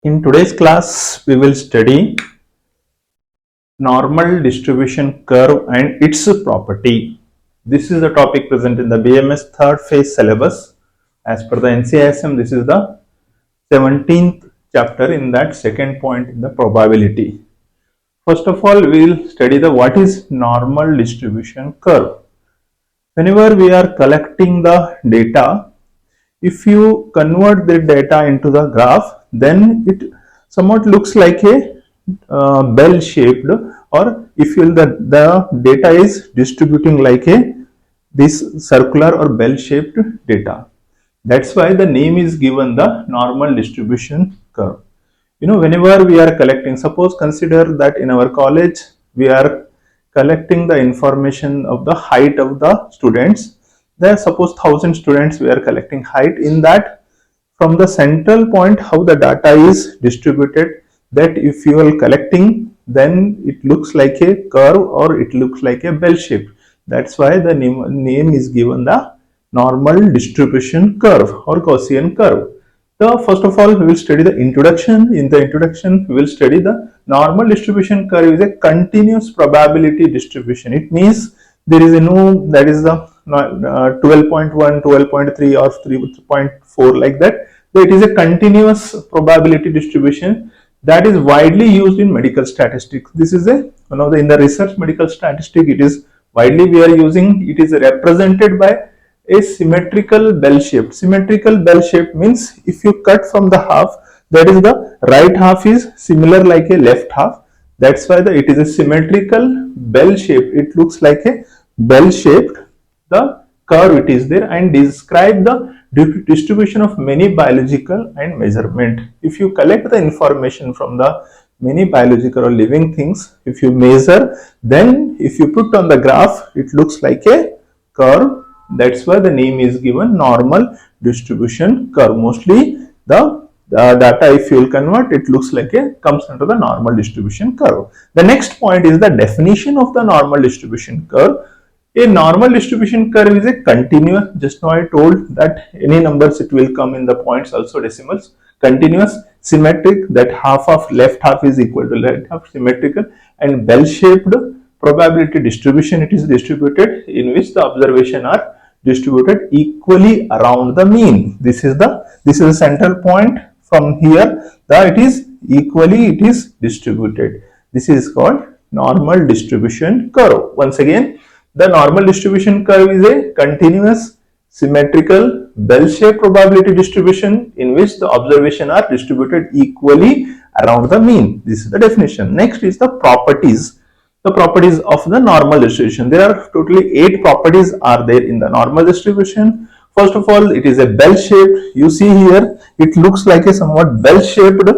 In today's class, we will study normal distribution curve and its property. This is the topic present in the BAMS third phase syllabus. As per the NCISM, this is the 17th chapter in that second point in the probability. First of all, we will study the what is normal distribution curve. Whenever we are collecting the data, if you convert the data into the graph, then it somewhat looks like a bell shaped, or if you the data is distributing like a this circular or bell shaped data. That's why the name is given the normal distribution curve. Whenever we are collecting, suppose consider that in our college we are collecting the information of the height of the students. There suppose 1000 students we are collecting height. In that, from the central point how the data is distributed, that if you are collecting, then it looks like a curve or it looks like a bell shape. That's why the name is given the normal distribution curve or Gaussian curve. So first of all, we will study the introduction. In the introduction, we will study the normal distribution curve is a continuous probability distribution. It means there is that is the 12.1, 12.3 or 3.4 like that. So it is a continuous probability distribution that is widely used in medical statistics. This is in the research medical statistic, it is widely we are using. It is represented by a symmetrical bell shape. Symmetrical bell shape means if you cut from the half, that is the right half is similar like a left half. That's why it is a symmetrical bell shape. It looks like a bell shaped the curve it is there, and describe the distribution of many biological and measurement. If you collect the information from the many biological or living things, if you measure, then if you put on the graph, it looks like a curve. That's why the name is given normal distribution curve. Mostly the data, if you will convert, it looks like a comes under the normal distribution curve. The next point is the definition of the normal distribution curve. A normal distribution curve is a continuous, just now I told that any numbers it will come in the points, also decimals, continuous, symmetric, that half of left half is equal to left half, symmetrical, and bell shaped probability distribution. It is distributed in which the observation are distributed equally around the mean. This is the central point. From here it is distributed. This is called normal distribution curve. Once again, the normal distribution curve is a continuous, symmetrical, bell-shaped probability distribution in which the observation are distributed equally around the mean. This is the definition. Next is the properties. The properties of the normal distribution. There are totally 8 properties are there in the normal distribution. First of all, it is a bell-shaped. You see here, it looks like a somewhat bell-shaped.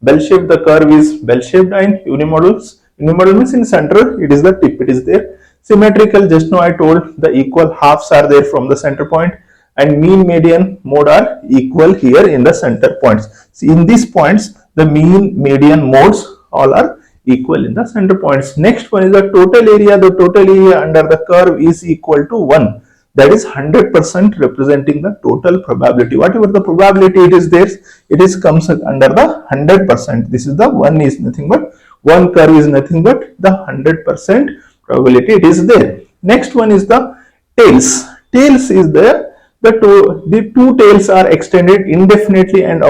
Bell-shaped, the curve is bell-shaped, and unimodals. Unimodal means in center, it is the tip, it is there. Symmetrical, just now I told the equal halves are there from the center point, and mean, median, mode are equal here in the center points. See, in these points, the mean, median, modes all are equal in the center points. Next one is the total area. The total area under the curve is equal to 1. That is 100% representing the total probability. Whatever the probability it is there, it is comes under the 100%. This is the 1 is nothing but, one curve is nothing but the 100% probability it is there. Next one is the tails. Tails is there. The two tails are extended indefinitely and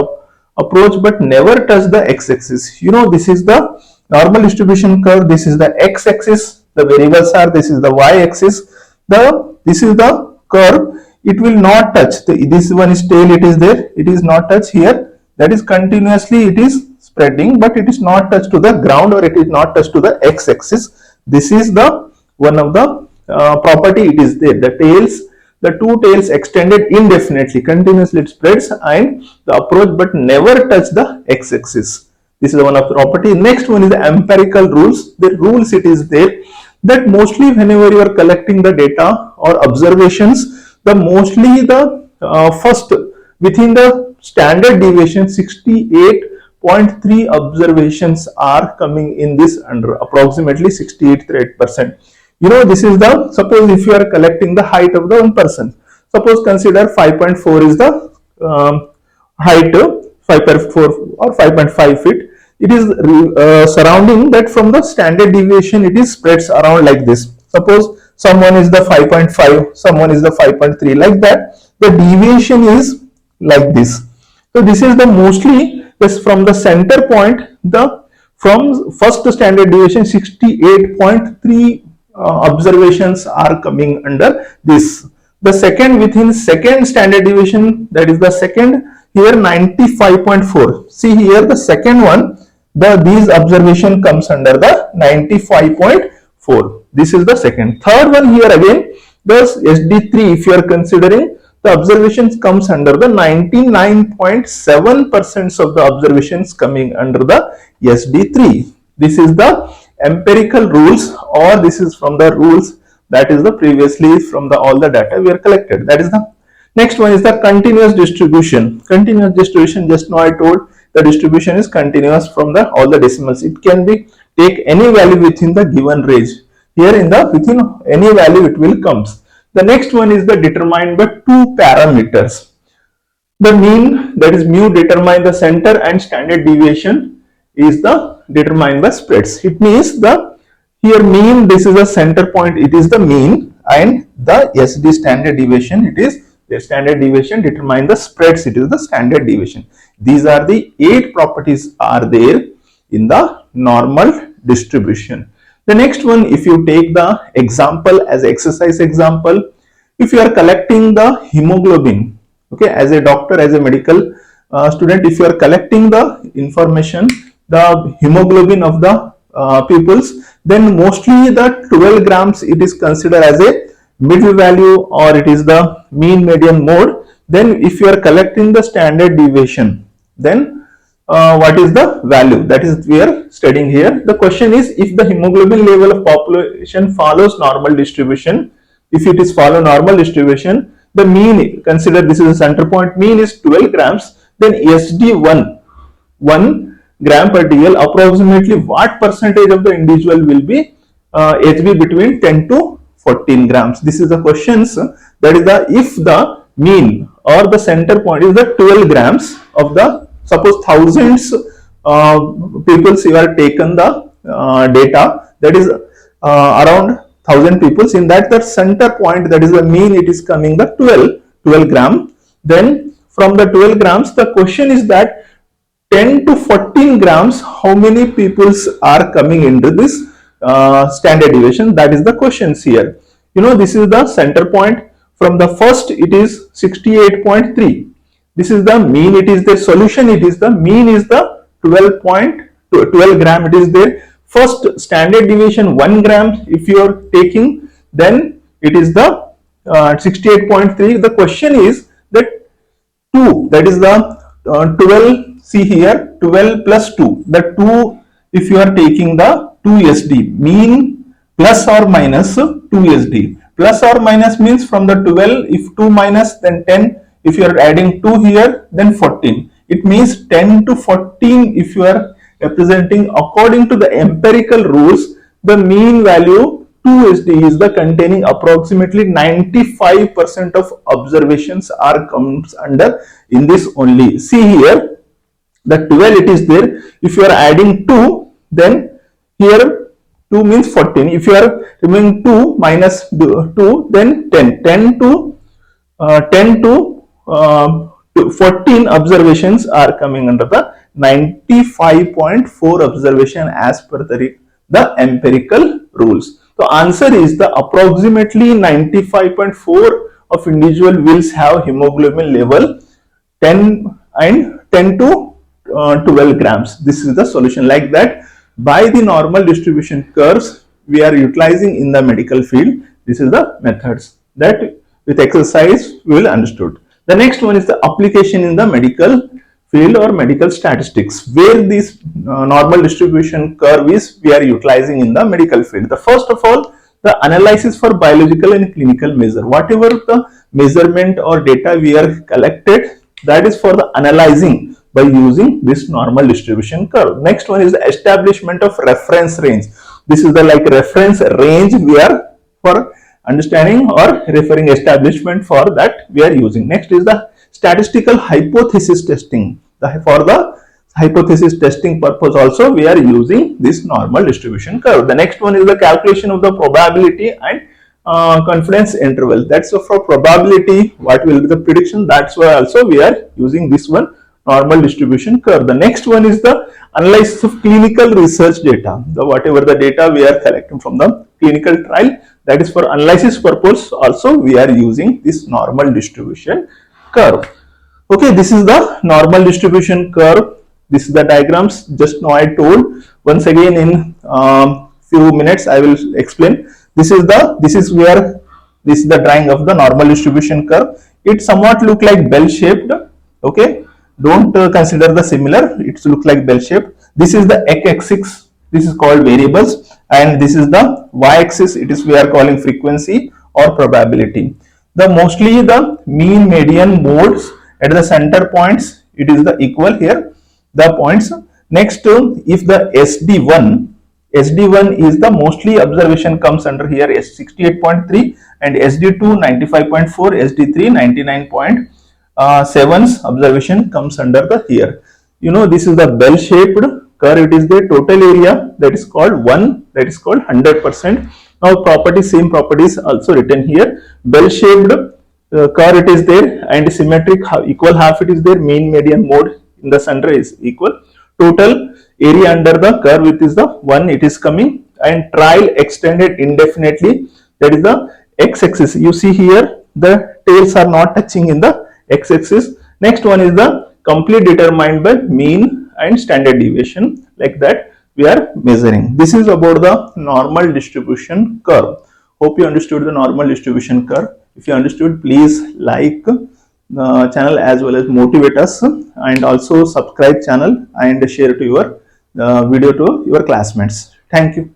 approach but never touch the x-axis. This is the normal distribution curve. This is the x-axis. The variables are, this is the y-axis. This is the curve. It will not touch. This one is tail. It is there. It is not touch here. That is continuously it is spreading, but it is not touched to the ground, or it is not touched to the x-axis. This is the one of the property it is there. The tails, the two tails extended indefinitely, continuously it spreads, and the approach but never touch the x-axis. This is one of the property. Next one is the empirical rules. The rules it is there that mostly whenever you are collecting the data or observations, the mostly the first within the standard deviation 68.3 observations are coming in this under approximately 68%. This is the, suppose if you are collecting the height of the one person, suppose consider 5.4 is the height 5.4 or 5.5 feet. It is surrounding that. From the standard deviation it is spreads around like this. Suppose someone is the 5.5, someone is the 5.3, like that the deviation is like this. So this is the mostly this from the center point, the from first standard deviation 68.3 observations are coming under this. The second, within second standard deviation, that is the second, here 95.4. See here the second one, these observation comes under the 95.4. This is the second. Third one, here again the SD3, if you are considering, the observations comes under the 99.7% of the observations coming under the SD3. This is the empirical rules, or this is from the rules, that is the previously from the all the data we are collected. That is the next one is the continuous distribution. Continuous distribution, just now I told the distribution is continuous from the all the decimals. It can be take any value within the given range. Here in the within any value it will comes. The next one is the determined by two parameters. The mean, that is mu, determine the center, and standard deviation is the determined by spreads. It means the here mean, this is the center point, it is the mean, and the SD standard deviation, it is the standard deviation determine the spreads, it is the standard deviation. These are the 8 properties are there in the normal distribution. The next one, if you take the example as exercise example, if you are collecting the hemoglobin, okay, as a doctor, as a medical student, if you are collecting the information, the hemoglobin of the peoples, then mostly the 12 grams it is considered as a middle value, or it is the mean median mode. Then if you are collecting the standard deviation, then what is the value, that is we are studying here. The question is, if the hemoglobin level of population follows normal distribution, if it is follow normal distribution, the mean, consider this is a center point, mean is 12 grams, then SD1 gram per dl, approximately what percentage of the individual will be HB between 10 to 14 grams. This is the questions, that is the, if the mean or the center point is the 12 grams of the, suppose thousands people you are taken the data, that is around 1000 people, in that the center point, that is the mean, it is coming the 12 gram. Then from the 12 grams, the question is that 10 to 14 grams, how many peoples are coming into this standard deviation, that is the questions here. You know, this is the center point, from the first it is 68.3, this is the mean, it is the solution, it is the mean is the 12 gram, it is there. First standard deviation 1 gram if you are taking, then it is the 68.3. the question is that 2, that is the 12, see here 12 plus 2, the 2, if you are taking the 2 SD, mean plus or minus 2 SD, plus or minus means from the 12, if 2 minus then 10, if you are adding 2 here then 14, it means 10 to 14 if you are representing according to the empirical rules, the mean value 2 SD is the containing approximately 95% of observations are comes under in this only. See here the 12 it is there, if you are adding 2, then here 2 means 14, if you are removing 2 minus 2, then 10 to 14 observations are coming under the 95.4 observation as per the empirical rules. So answer is the approximately 95.4 of individual will have hemoglobin level 10 to 12 grams. This is the solution. Like that, by the normal distribution curves we are utilizing in the medical field, this is the methods that with exercise we will understood. The next one is the application in the medical field or medical statistics, where this normal distribution curve is we are utilizing in the medical field. The first of all, the analysis for biological and clinical measure, whatever the measurement or data we are collected, that is for the analyzing by using this normal distribution curve. Next one is the establishment of reference range. This is the like reference range we are for understanding or referring establishment, for that we are using. Next is the statistical hypothesis testing. For the hypothesis testing purpose also we are using this normal distribution curve. The next one is the calculation of the probability and confidence interval. That's for probability, what will be the prediction. That's why also we are using this one, normal distribution curve. The next one is the analysis of clinical research data. Whatever the data we are collecting from the clinical trial, that is for analysis purpose also we are using this normal distribution curve. Okay, this is the normal distribution curve. This is the diagrams just now I told. Once again in few minutes I will explain. This is the drawing of the normal distribution curve. It somewhat look like bell shaped. Okay, don't consider the similar. It look like bell shaped. This is the x-axis. This is called variables, and this is the y-axis. It is we are calling frequency or probability. The mostly the mean, median, modes at the center points. It is the equal here. The points. Next, if the SD1 is the mostly observation comes under here S 68.3 and SD2 95.4, SD3 99.7 observation comes under the here. You know, this is the bell shaped curve. It is the total area that is called 1, that is called 100%. Now properties, same properties also written here. Bell shaped curve it is there, and symmetric equal half it is there. Mean, median, mode in the center is equal. Total area under the curve it is the 1 it is coming, and trial extended indefinitely, that is the x-axis. You see here the tails are not touching in the x-axis. Next one is the complete determined by mean and standard deviation, like that we are measuring. This is about the normal distribution curve. Hope you understood the normal distribution curve. If you understood, please like the channel as well as motivate us, and also subscribe channel and share to your video to your classmates. Thank you.